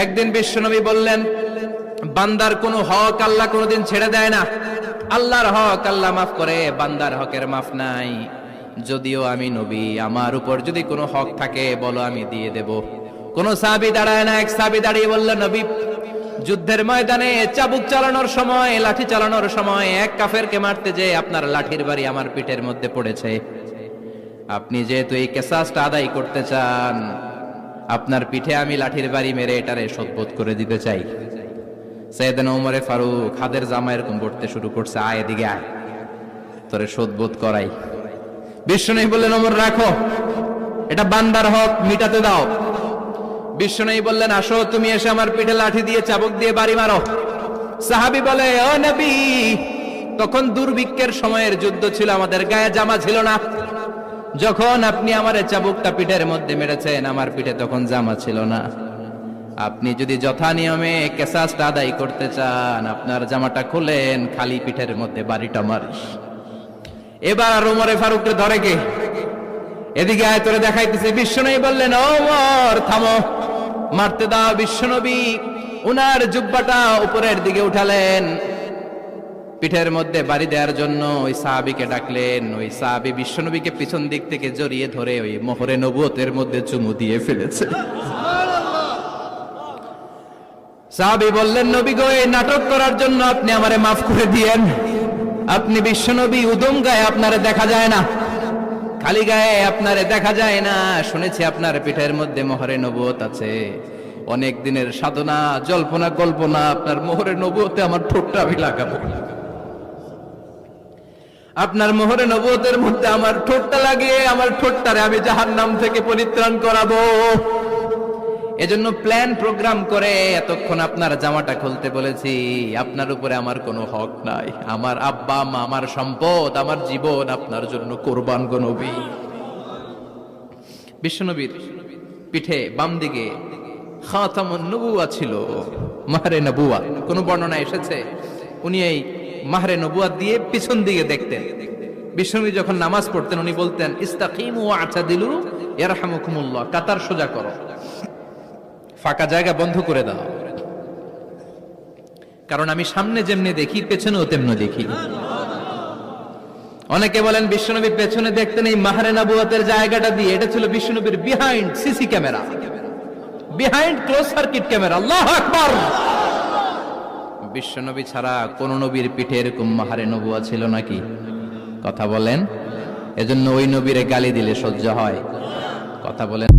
একদিন বিশ্বনবী বললেন, বান্দার কোনো হক আল্লাহ কোনোদিন ছেড়ে দেয় না। আল্লাহর হক আল্লাহ মাফ করে, বান্দার হকের মাফ নাই। যদিও আমি নবী, আমার উপর যদি কোনো হক থাকে বলো, আমি দিয়ে দেব। কোন সাহাবী দাঁড়ায় না। এক সাহাবী দাঁড়িয়ে বলল, নবী, যুদ্ধের ময়দানে চাবুক চালানোর সময়, লাঠি চালানোর সময় এক কাফেরকে মারতে যে আপনার লাঠির বাড়ি আমার পিঠের মধ্যে পড়েছে। আপনি যেহেতু এই কিসাসটা আদায় করতে চান, আপনার পিঠে আমি লাঠির বাড়ি মেরে এটারে শোধবোধ করে দিতে চাই। সাইয়েদনা ওমরে ফারুক হাতের জামা এরকম করতে শুরু করছে, আয় এদিকে আয়, তোরে শোধবোধ করাই। বিশ্বনবী বললেন, ওমর রাখো, এটা বান্দার হক, মিটাতে দাও। বিশ্বনবী বললেন, আসো, তুমি এসে আমার পিঠে লাঠি দিয়ে চাবুক দিয়ে বাড়ি মারো। সাহাবী বলে, ও নবী, তখন দুর্ভিক্ষের সময়ের যুদ্ধ ছিল, আমাদের গায়ে জামা ছিল না। যখন আপনি আমার চাবুকটা পিঠের মধ্যে মেরেছেন, আমার পিঠে তখন জামা ছিল না। আপনি যদি যথা নিয়মে কিসাসটা আদায় করতে চান, আপনার জামাটা খুলেন, খালি পিঠের মধ্যে বাড়িটা মারিস। এবার আর ওমরে ফারুককে ধরে কে? এদিকে আয়, তোরে দেখাইতেছে। বিশ্বনবী বললেন, ওমর থামো, মারতে দাও। বিশ্বনবী উনার জুব্বাটা উপরের দিকে উঠালেন, পিঠের মধ্যে বাড়ি দেওয়ার জন্য ওই সাহাবীকে ডাকলেন। ওই সাহাবী বিশ্বনবীকে পিছন দিক থেকে জড়িয়ে ধরে ওই মোহরে নবুয়তের মধ্যে চুমু দিয়ে ফেলেছে। সাহাবী বললেন, নবী গো, এই নাটক করার জন্য আপনি আমারে মাফ করে দিয়েন। আপনি বিশ্বনবী, উদম গায়ে আপনারে দেখা যায় না, খালি গায়ে আপনারে দেখা যায় না। শুনেছি আপনার পিঠের মধ্যে মোহরে নবুয়ত আছে। অনেক দিনের সাধনা, জল্পনা কল্পনা, আপনার মোহরে নবুয়তে আমার ঠোঁটটা আমি লাগাবো। আপনার মোহরে নবুয়তের মধ্যে আমার ঠোঁটটা লাগিয়ে আমার ঠোঁটটারে আমি জাহান্নাম থেকে পরিত্রাণ করাবো। এজন্য প্ল্যান প্রোগ্রাম করে এতক্ষণ আপনার জামাটা খুলতে বলেছি। আপনার উপরে আমার কোনো হক নাই। আমার আব্বা মা, আমার সম্পদ, আমার জীবন আপনার জন্য কোরবান গো নবী। বিশ্বনবীর পিঠে বাম দিকে খাতামুন নবুওয়া ছিল, মাহরে নবুওয়া। কোন বর্ণনা এসেছে উনি এই মাহরে নবুওয়া দিয়ে পিছন দিকে দেখতেন। বিশ্বনবী যখন নামাজ পড়তেন উনি বলতেন, ইস্তাকিমু ওয়া'তাদিলু ইয়ারহামুকুমুল্লাহ, কাতার সোজা করো, ফাঁকা জায়গা বন্ধ করে দাও। কারণ আমি সামনে যেমনি দেখি, পেছনেও তেমনি দেখি। অনেকে বলেন বিশ্বনবী পেছনে দেখতেন এই মাহরে নবুয়তের জায়গাটা দিয়ে। এটা ছিল বিশ্বনবীর behind CC camera, behind close circuit camera. আল্লাহু আকবার। বিশ্বনবী ছাড়া কোন নবীর পিঠে এরকম মাহরে নবুয়া ছিল নাকি? কথা বলেন। এজন্য ওই নবীরে গালি দিলে সহ্য হয়? কথা বলেন।